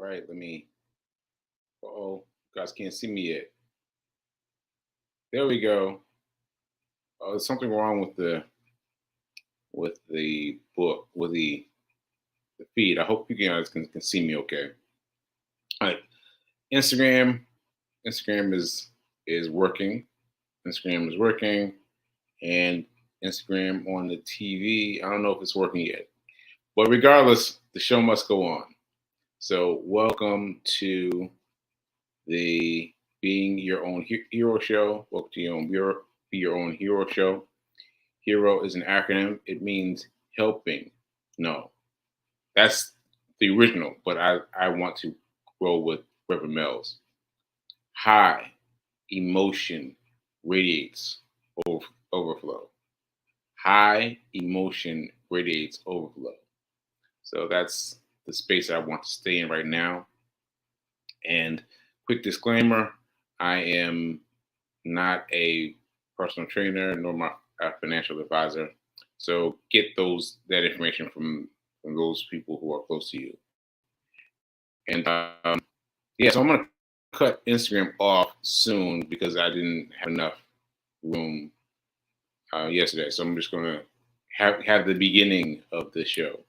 right. Let me. Oh, you guys can't see me yet. There we go. Oh, there's something wrong with the book with the feed. I hope you guys can see me okay. All right. Instagram. Instagram is working. Instagram is working, and Instagram on the TV. I don't know if it's working yet, but regardless, the show must go on. So, welcome to the Being Your Own Hero Show. Welcome to Be Your Own Hero Show. Hero is an acronym. It means helping. No, that's the original, but I want to roll with Reverend Mel's. High emotion radiates overflow. High emotion radiates overflow. So that's the space I want to stay in right now. And quick disclaimer, I am not a personal trainer nor my financial advisor. So get that information from those people who are close to you. And yeah, so I'm gonna cut Instagram off soon because I didn't have enough room yesterday. So I'm just gonna have the beginning of the show.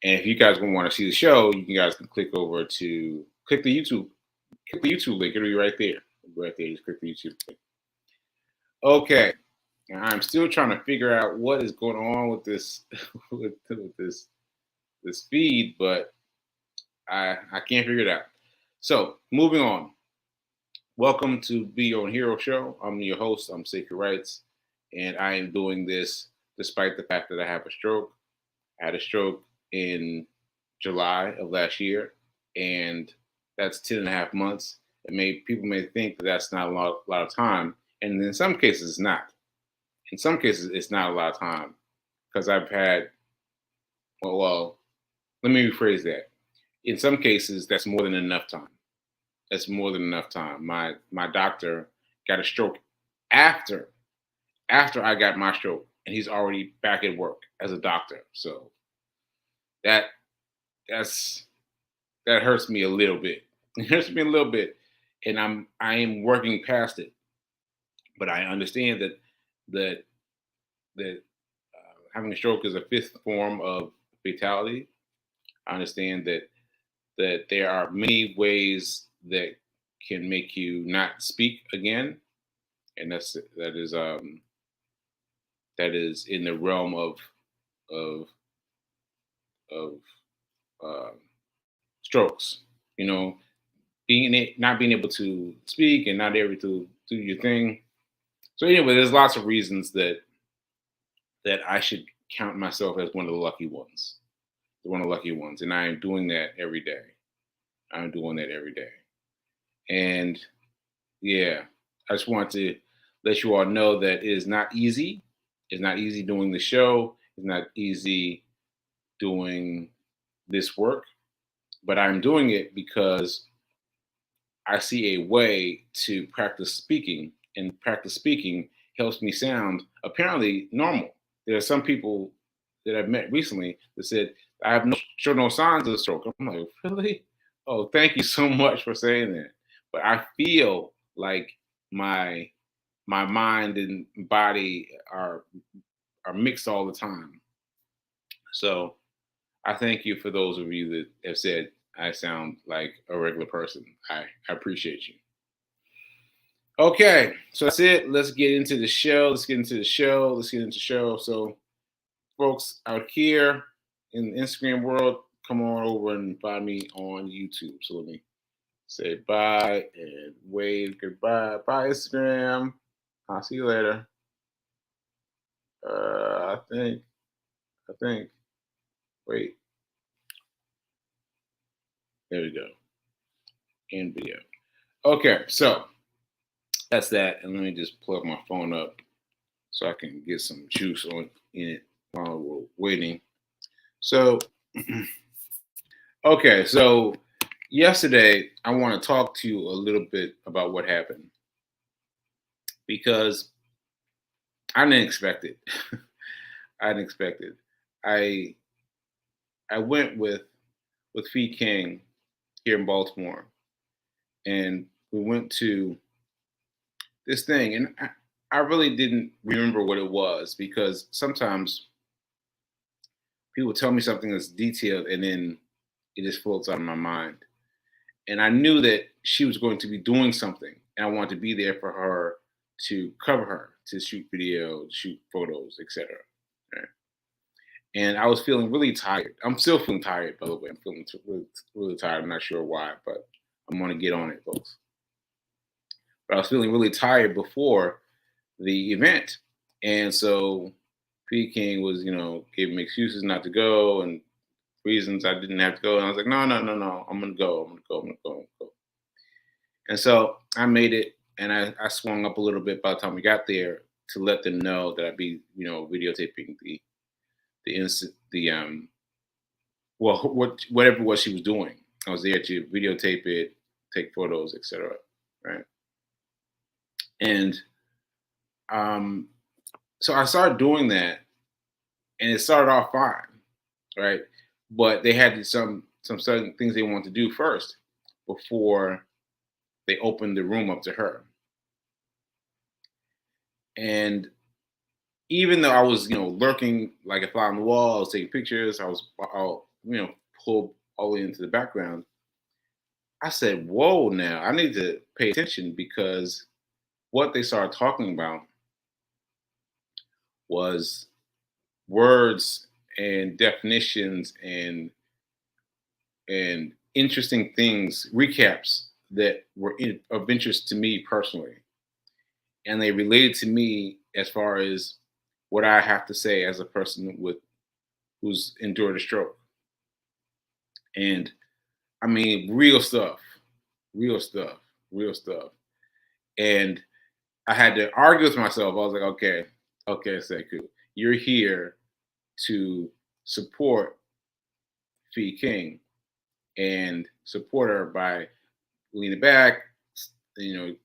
And if you guys want to see the show, you guys can click over to click the YouTube link. It'll be right there. Right there. Just click the YouTube link. Okay. Now, I'm still trying to figure out what is going on with this with this feed, but I can't figure it out. So moving on. Welcome to Be Your Own Hero Show. I'm your host. I'm Sekou Write, and I am doing this despite the fact that I have a stroke. I had a stroke in July of last year, and that's 10 and a half months. People may think that that's not a lot of time, and in some cases it's not. In some cases it's not a lot of time because I've had well, let me rephrase that. In some cases that's more than enough time. That's more than enough time. My doctor got a stroke after I got my stroke, and he's already back at work as a doctor. So that hurts me a little bit. It hurts me a little bit, and I am working past it. But I understand that having a stroke is a fifth form of fatality. I understand that there are many ways that can make you not speak again, and that is in the realm of of strokes. You know, not being able to speak and not able to do your thing. So anyway, there's lots of reasons that I should count myself as one of the lucky ones, and I am doing that every day. I'm doing that every day, and yeah, I just want to let you all know that it is not easy. It's not easy doing the show. It's not easy doing this work, but I'm doing it because I see a way to practice speaking, and practice speaking helps me sound apparently normal. There are some people that I've met recently that said, I have no signs of a stroke. I'm like, really? Oh, thank you so much for saying that. But I feel like my mind and body are mixed all the time. So I thank you for those of you that have said I sound like a regular person. I appreciate you. Okay, so that's it. Let's get into the show. So, folks out here in the Instagram world, come on over and find me on YouTube. So let me say bye and wave goodbye. Bye, Instagram. I'll see you later. I think. Wait. There we go. And video. Okay, so that's that. And let me just plug my phone up so I can get some juice in it while we're waiting. So, okay, so yesterday I want to talk to you a little bit about what happened because I didn't expect it. I didn't expect it. I went with Fee King here in Baltimore, and we went to this thing, and I really didn't remember what it was because sometimes people tell me something that's detailed, and then it just floats out of my mind. And I knew that she was going to be doing something, and I wanted to be there for her to cover her, to shoot video, shoot photos, etc. Right? And I was feeling really tired. I'm still feeling tired, by the way. I'm feeling really, really tired. I'm not sure why, but I'm going to get on it, folks. But I was feeling really tired before the event, and so P King was, giving me excuses not to go and reasons I didn't have to go. And I was like, no, no, no, no, I'm gonna go. I'm gonna go. I'm gonna go. I'm gonna go. And so I made it, and I swung up a little bit by the time we got there to let them know that I'd be, videotaping the instant whatever it was she was doing. I was there to videotape it, take photos, etc. Right. And um, so I started doing that, and it started off fine, right? But they had some certain things they wanted to do first before they opened the room up to her. And even though I was, lurking like a fly on the wall, I was taking pictures, I'll, pulled all the way into the background. I said, "Whoa, now I need to pay attention because what they started talking about was words and definitions and interesting things, recaps that were of interest to me personally, and they related to me as far as what I have to say as a person who's endured a stroke. And I mean, real stuff, real stuff, real stuff. And I had to argue with myself. I was like, okay, Sekou, you're here to support Fee King and support her by leaning back,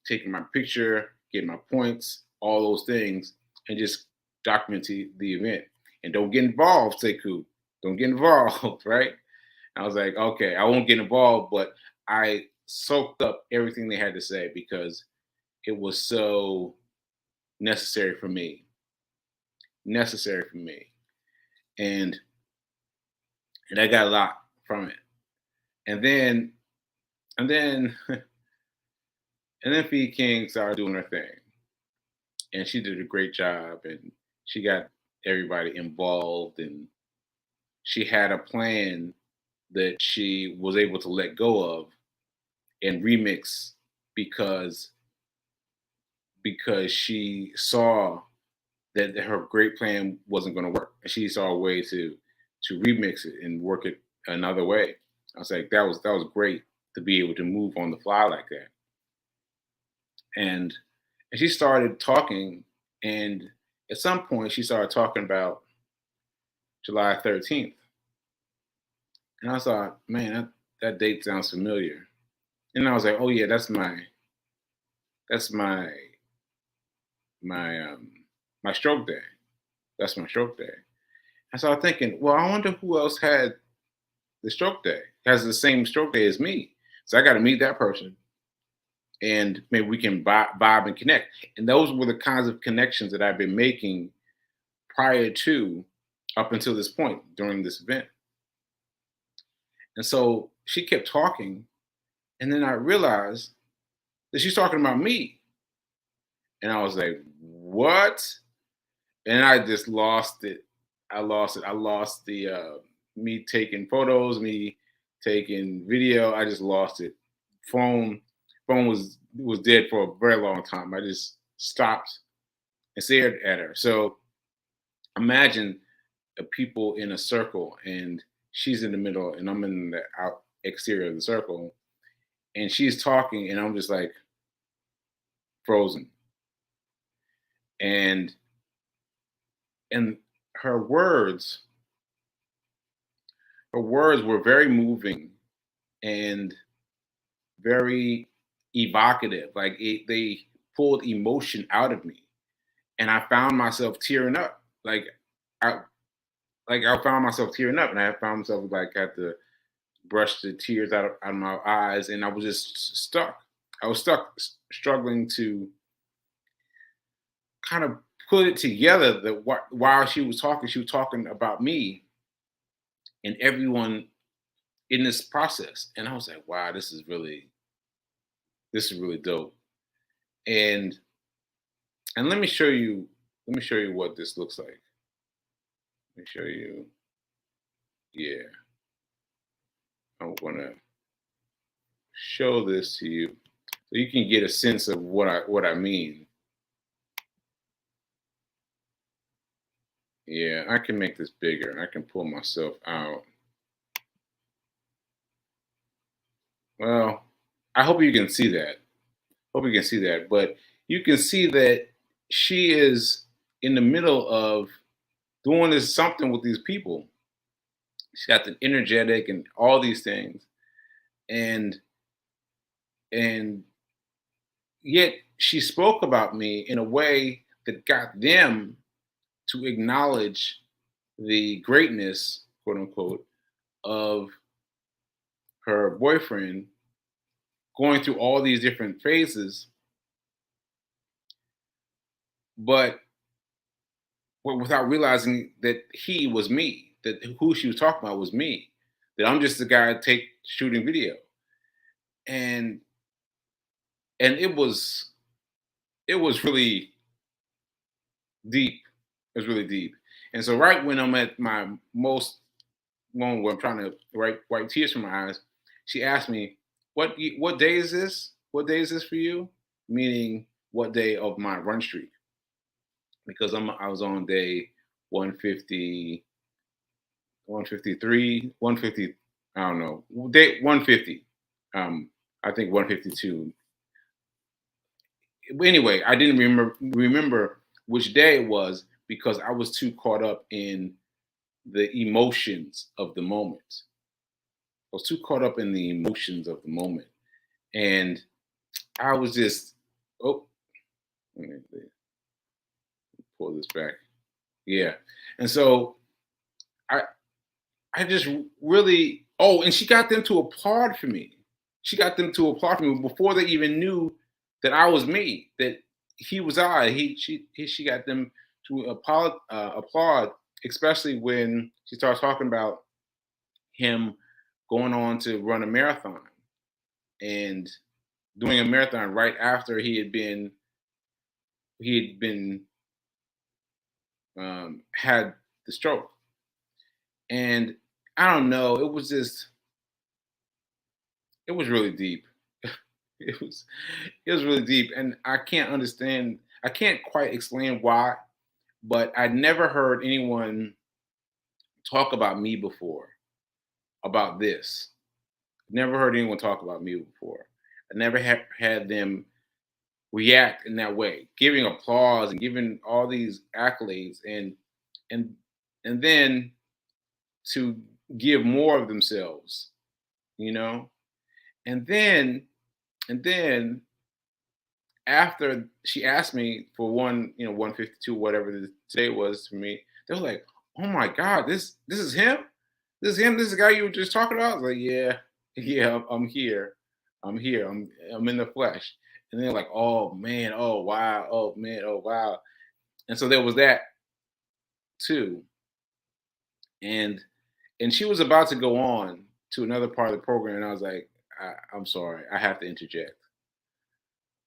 taking my picture, getting my points, all those things, and just document the event. And don't get involved, Sekou. Don't get involved, right? I was like, okay, I won't get involved, but I soaked up everything they had to say because it was so necessary for me. Necessary for me. And I got a lot from it. And then and then and then Fee King started doing her thing. And she did a great job, and she got everybody involved, and she had a plan that she was able to let go of and remix because she saw that her great plan wasn't going to work. And she saw a way to remix it and work it another way. I was like, that was great to be able to move on the fly like that. And she started talking, and at some point she started talking about July 13th. And I thought, man, that date sounds familiar. And I was like, oh yeah, that's my my stroke day. That's my stroke day. And so I'm thinking, well, I wonder who else had the stroke day, has the same stroke day as me. So I got to meet that person, and maybe we can vibe and connect. And those were the kinds of connections that I've been making prior to up until this point during this event. And so she kept talking, and then I realized that she's talking about me. And I was like, what? And I just lost it. I lost it. I lost the me taking photos, me taking video. I just lost it. Phone was dead for a very long time. I just stopped and stared at her. So imagine people in a circle, and she's in the middle, and I'm in the out exterior of the circle, and she's talking, and I'm just like frozen. And and her words were very moving and very evocative. Like they pulled emotion out of me, and I found myself tearing up. I I found myself tearing up, and I found myself like had to brush the tears out of my eyes, and I was just stuck. I was stuck, struggling to kind of put it together that while she was talking about me and everyone in this process. And I was like, wow, this is really dope. And let me show you what this looks like. Let me show you. Yeah, I'm gonna show this to you so you can get a sense of what I mean. Yeah, I can make this bigger and I can pull myself out. Well, I hope you can see that. Hope you can see that. But you can see that she is in the middle of doing this something with these people. She's got the energetic and all these things. And and yet she spoke about me in a way that got them to acknowledge the greatness, quote unquote, of her boyfriend going through all these different phases, but without realizing that he was me, that who she was talking about was me, that I'm just the guy shooting video. And it was really deep. It was really deep. And so right when I'm at my most moment where I'm trying to wipe tears from my eyes, she asked me, what day is this? What day is this for you?" Meaning what day of my run streak? Because I was on day 150, 153, 150. I don't know. Day 150. I think 152. Anyway, I didn't remember which day it was because I was too caught up in the emotions of the moment. I was too caught up in the emotions of the moment, and I was just, oh, let me pull this back. Yeah, and so I I just really, oh, and she got them to applaud for me. She got them to applaud for me before they even knew that I was me, that he was I. She got them to applaud, especially when she starts talking about him going on to run a marathon and doing a marathon right after he had been had the stroke. And I don't know, it was really deep. It was it was really deep, and I can't quite explain why, but I'd never heard anyone talk about me before, about this. Never heard anyone talk about me before. I never had them react in that way, giving applause and giving all these accolades, and and then to give more of themselves, you know? And then and then after she asked me for 152, whatever the today was for me, they were like, "Oh my God, this is him? This is him? This is the guy you were just talking about?" I was like, "Yeah, yeah, I'm here. I'm in the flesh." And they're like, "Oh man, oh wow, oh man, oh wow." And so there was that too. And she was about to go on to another part of the program, and I was like, I'm sorry, I have to interject.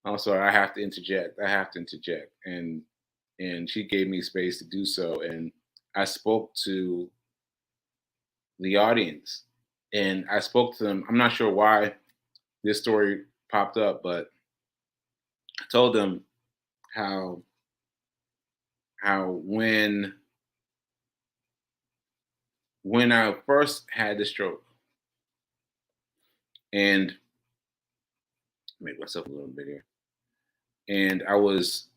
I'm sorry, I have to interject. I have to interject. And she gave me space to do so. And I spoke to the audience and I spoke to them. I'm not sure why this story popped up, but I told them how how when I first had the stroke and make myself a little bigger, and I was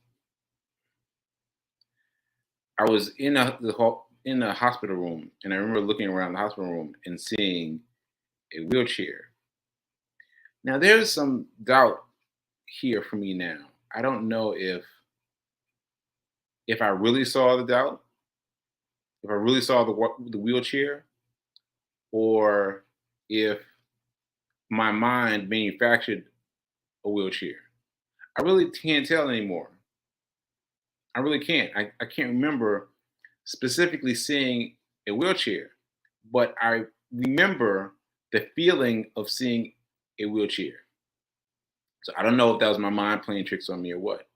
in in the hospital room, and I remember looking around the hospital room and seeing a wheelchair. Now there's some doubt here for me now. I don't know if I really saw the doubt, if I really saw the wheelchair, or if my mind manufactured a wheelchair. I really can't tell anymore. I really can't. I can't remember specifically seeing a wheelchair, but I remember the feeling of seeing a wheelchair. So I don't know if that was my mind playing tricks on me or what,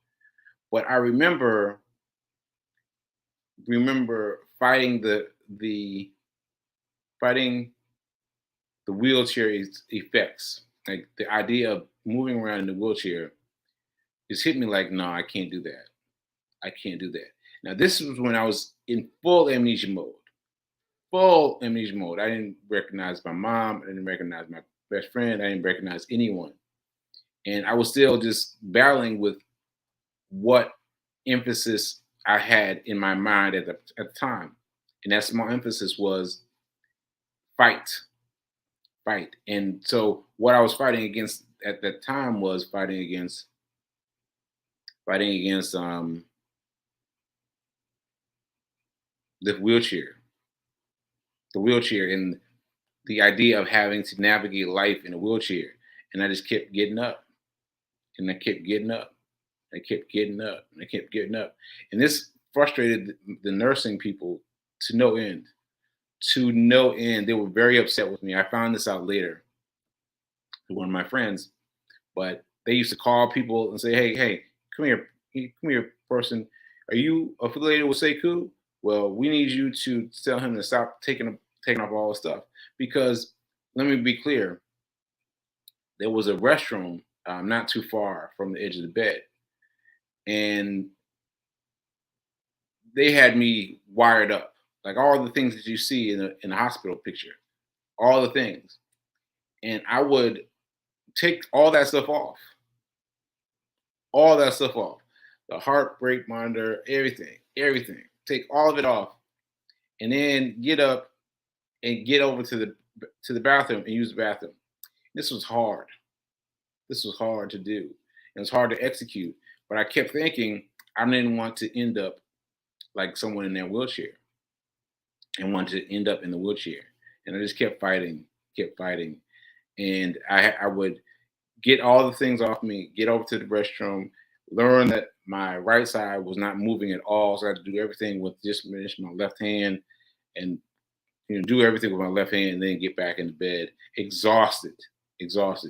but I remember the fighting the wheelchair effects. Like the idea of moving around in a wheelchair just hit me like, no, I can't do that. I can't do that. Now this was when I was in full amnesia mode. Full amnesia mode. I didn't recognize my mom. I didn't recognize my best friend. I didn't recognize anyone. And I was still just battling with what emphasis I had in my mind at the time. And that small emphasis was fight, fight. And so what I was fighting against at that time was fighting against the wheelchair, the wheelchair and the idea of having to navigate life in a wheelchair. And I just kept getting up and I kept getting up. I kept getting up and I kept getting up. And this frustrated the nursing people to no end. To no end. They were very upset with me. I found this out later to one of my friends, but they used to call people and say, hey, come here, person. Are you affiliated with Sekou? Well, we need you to tell him to stop taking off all the stuff. Because let me be clear, there was a restroom not too far from the edge of the bed. And they had me wired up, like all the things that you see in a hospital picture, all the things. And I would take all that stuff off, the heart rate monitor, everything, take all of it off, and then get up and get over to the bathroom and use the bathroom. This was hard. This was hard to do. It was hard to execute, but I kept thinking I didn't want to end up like someone in their wheelchair and wanted to end up in the wheelchair. And I just kept fighting. And I would get all the things off me, get over to the restroom, learn that my right side was not moving at all. So I had to do everything with just my left hand and do everything with my left hand and then get back into bed, exhausted,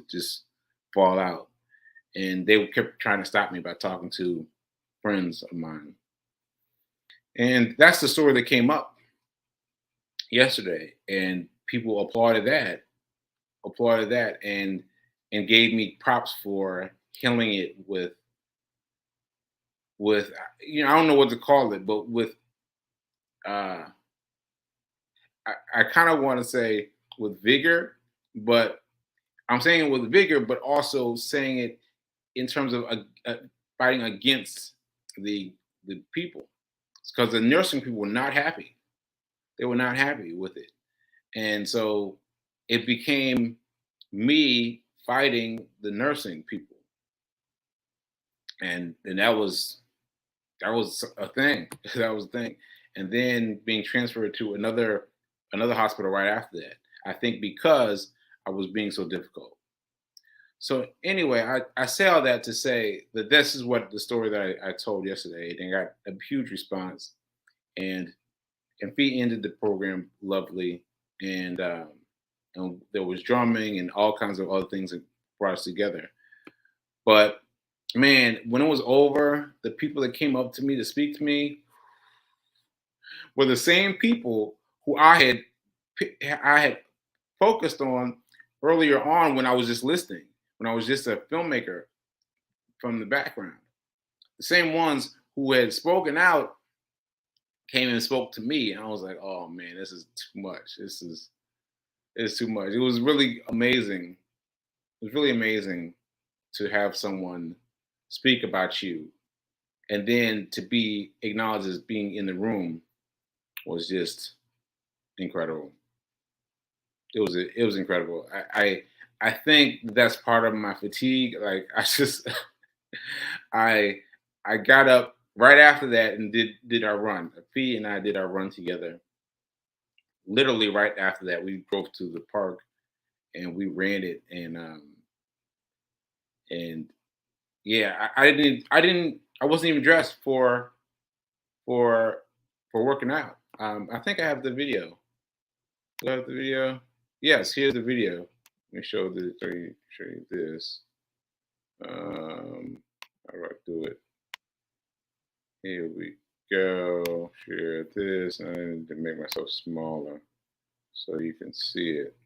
just fall out. And they kept trying to stop me by talking to friends of mine. And that's the story that came up yesterday. And people applauded that and gave me props for killing it with I don't know what to call it, but with uh I kind of want to say with vigor, but I'm saying it with vigor, but also saying it in terms of fighting against the the people, because the nursing people were not happy. They were not happy with it, and so it became me fighting the nursing people, and that was a thing. That was a thing. And then being transferred to another hospital right after that. I think because I was being so difficult. So anyway, I say all that to say that this is what the story that I told yesterday, and got a huge response. And Fee ended the program lovely, and there was drumming and all kinds of other things that brought us together. But man, when it was over, the people that came up to me to speak to me were the same people who I had focused on earlier on when I was just listening, when I was just a filmmaker from the background. The same ones who had spoken out came and spoke to me, and I was like, "Oh man, this is too much. It's too much." It was really amazing. It was really amazing to have someone speak about you, and then to be acknowledged as being in the room was just incredible. It was incredible. I think that's part of my fatigue. Like I just I I got up right after that and did our run. Fee and I did our run together. Literally right after that, we drove to the park and we ran it, and yeah, I wasn't even dressed for for working out. I think I have the video. Do I have the video? Yes, here's the video. Let me show you this. How do I do it? Here we go. Share this. I need to make myself smaller so you can see it.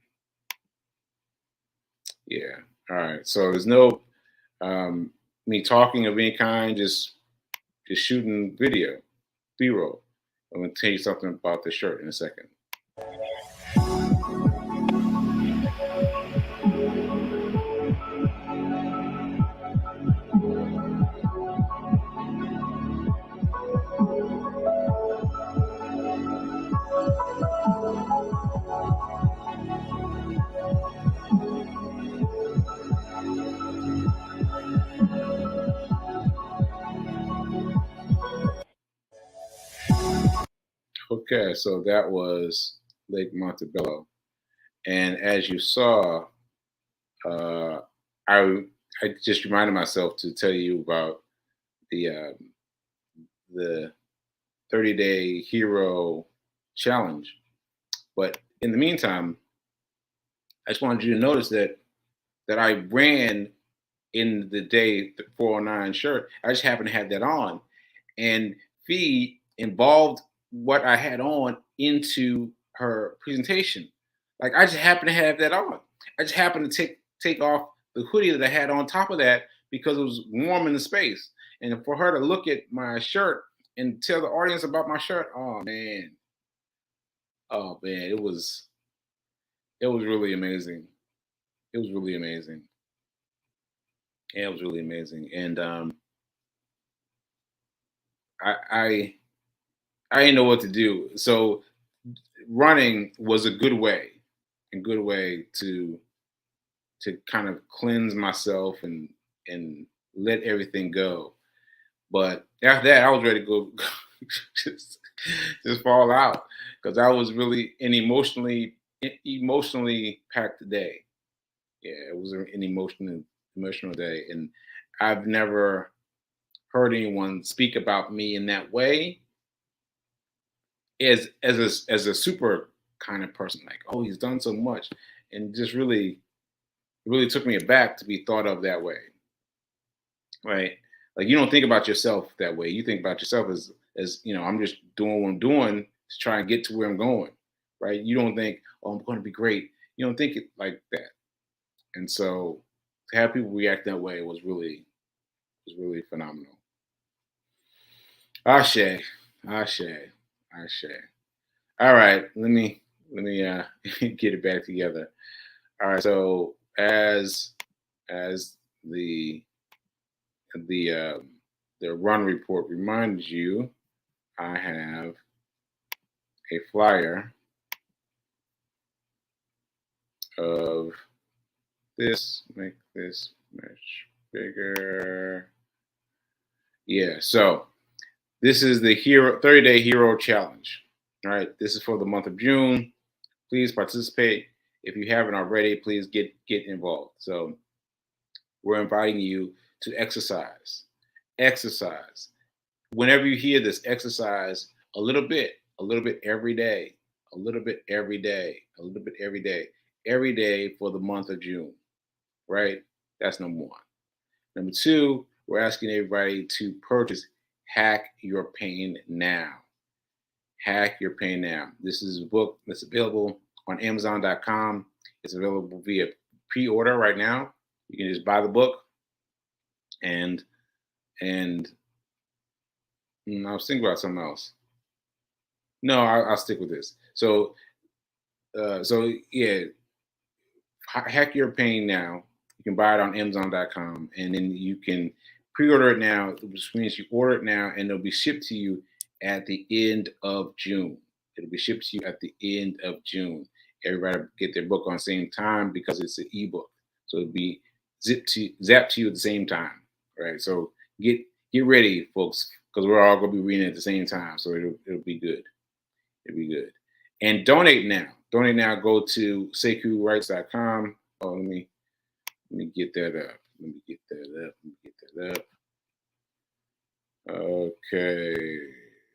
Yeah. All right. So there's no me talking of any kind, just shooting video, B-roll. I'm gonna tell you something about the shirt in a second. Okay, so that was Lake Montebello, and as you saw, uh, I I just reminded myself to tell you about the the 30-day hero challenge. But in the meantime, I just wanted you to notice that I ran in the day the 409 shirt. I just happened to have that on, and Fee involved what I had on into her presentation. Like I just happened to have that on. I just happened to take off the hoodie that I had on top of that because it was warm in the space. And for her to look at my shirt and tell the audience about my shirt, oh man, it was really amazing. It was really amazing. Yeah, it was really amazing. And I I I didn't know what to do. So running was a good way to kind of cleanse myself and let everything go. But after that, I was ready to go just just fall out because I was really an emotionally packed day. Yeah, it was an emotional day, and I've never heard anyone speak about me in that way as a super kind of person. Like, oh, he's done so much, and just really it really took me aback to be thought of that way, right? Like you don't think about yourself that way. You think about yourself as I'm just doing what I'm doing to try and get to where I'm going, right? You don't think, oh, I'm going to be great. You don't think it like that. And so to have people react that way was really phenomenal. Ashe, Ashe, Ashe. All right, let me get it back together. All right, so as the the run report reminds you, I have a flyer of this. Make this much bigger. Yeah, so this is the hero 30-day hero challenge. All right, this is for the month of June. Please participate. If you haven't already, please get involved. So we're inviting you to exercise. Exercise. Whenever you hear this, exercise a little bit every day, a little bit every day, a little bit every day for the month of June, right? That's number one. Number two, we're asking everybody to purchase Hack Your Pain Now. Hack Your Pain Now. This is a book that's available on Amazon.com. It's available via pre-order right now. You can just buy the book and and I was thinking about something else. No, I'll stick with this. So yeah, Hack Your Pain Now. You can buy it on Amazon.com, and then you can pre-order it now, which means you order it now, and it'll be shipped to you at the end of June. It'll be shipped to you at the end of June. Everybody get their book on the same time because it's an ebook, so it'll be zapped to you at the same time. Right. So get get ready, folks, because we're all gonna be reading at the same time. So it'll be good. It'll be good. And donate now. donate now. Go to SekouWrites.com. Oh, let me get that up. Let me get that up. Okay,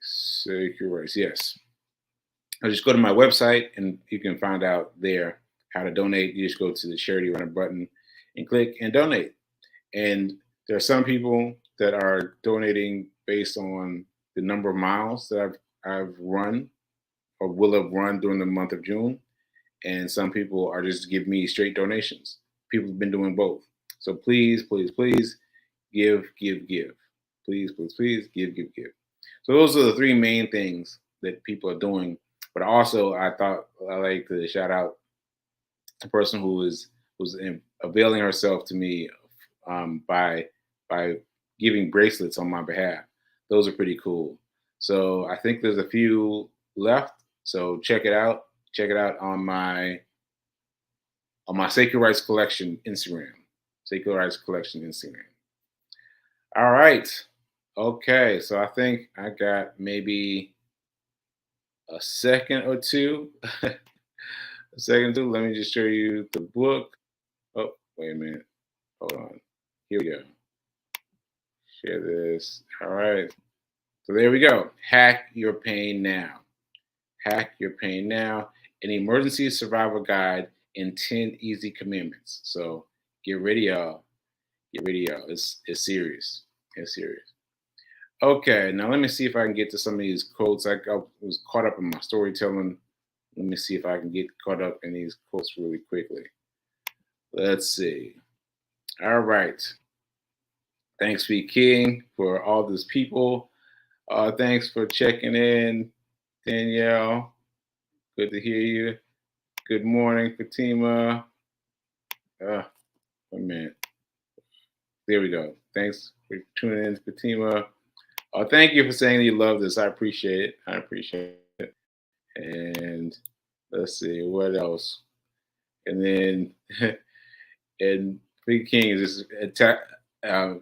Sekou Write. Yes. I just go to my website and you can find out there how to donate. You just go to the charity runner button and click and donate. And there are some people that are donating based on the number of miles that I've run or will have run during the month of June. And some people are just giving me straight donations. People have been doing both. So please, please, please give, give, give. Please, please, please give, give, give. So those are the three main things that people are doing. But also, I thought I like to shout out the person who was availing herself to me by giving bracelets on my behalf. Those are pretty cool. So I think there's a few left. So check it out. Check it out on my Sekou Writes Collection Instagram. Sekou Writes Collection Instagram. All right. Okay. So I think I got maybe a second or two. A second or two. Let me just show you the book. Oh, wait a minute. Hold on. Here we go. Share this. All right. So there we go. Hack Your Pain Now. Hack Your Pain Now. An emergency survival guide in 10 easy commandments. So get ready, y'all. Get ready, y'all. It's serious. It's serious. Okay, now let me see if I can get to some of these quotes. I was caught up in my storytelling. Let me see if I can get caught up in these quotes really quickly. Let's see. All right. Thanks, V King, for all these people. Thanks for checking in, Danielle. Good to hear you. Good morning, Fatima. Wait a minute. There we go. Thanks for tuning in, Fatima. Thank you for saying you love this. I appreciate it. I appreciate it. And let's see what else. And then and Big King is just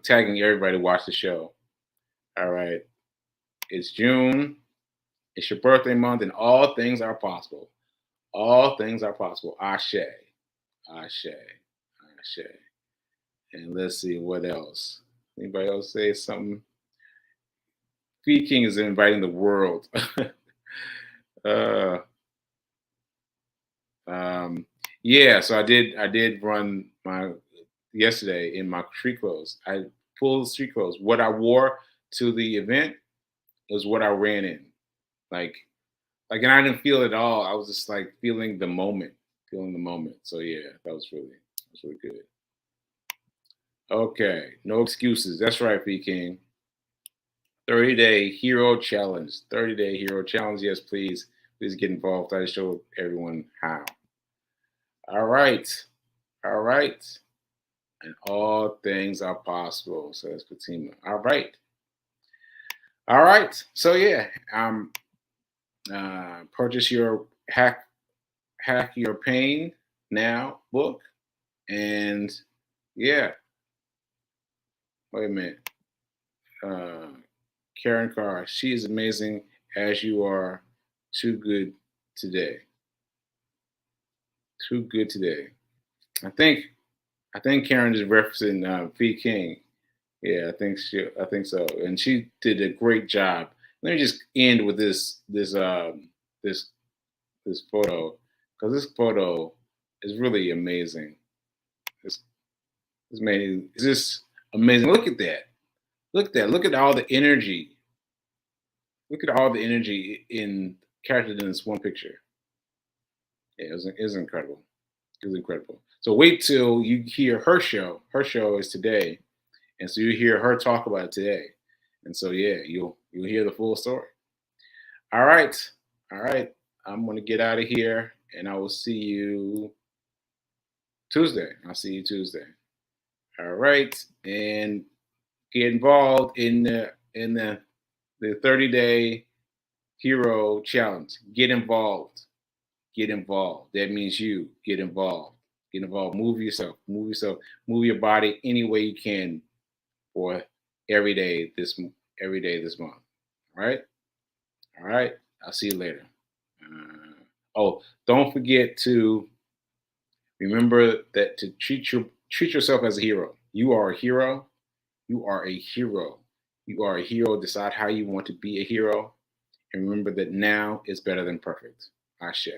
tagging everybody to watch the show. All right. It's June. It's your birthday month, and all things are possible. All things are possible. Ashe. Ashe. Ashe. And let's see what else. Anybody else say something? P King is inviting the world. uh, yeah, so I did run my yesterday in my street clothes. I pulled street clothes. What I wore to the event was what I ran in. Like, and I didn't feel it at all. I was just like feeling the moment. So yeah, that was really good. Okay, no excuses. That's right, P King. 30-day hero challenge. 30-day hero challenge. Yes, please get involved. I show everyone how. All right. All right. And all things are possible, says Fatima. All right. All right. So yeah, purchase your hack Your Pain Now book. And yeah. Wait a minute. Karen Carr, she is amazing as you are. Too good today. Too good today. I think Karen is referencing P King. Yeah, I think so. And she did a great job. Let me just end with this photo, because this photo is really amazing. It's amazing. It's just amazing. Look at that. Look at that. Look at all the energy. Look at all the energy in captured in this one picture. Yeah, it was incredible. It was incredible. So wait till you hear her show. Her show is today, and so you hear her talk about it today. And so yeah, you'll hear the full story. All right, all right. I'm gonna get out of here, and I will see you Tuesday. I'll see you Tuesday. All right, and get involved in the 30-day hero challenge. Get involved. Get involved. That means you get involved. Get involved. Move yourself. Move yourself. Move your body any way you can for every day this month. All right. All right. I'll see you later. Oh, don't forget to remember that to treat yourself as a hero. You are a hero. You are a hero. You are a hero. Decide how you want to be a hero. And remember that now is better than perfect. Ashe.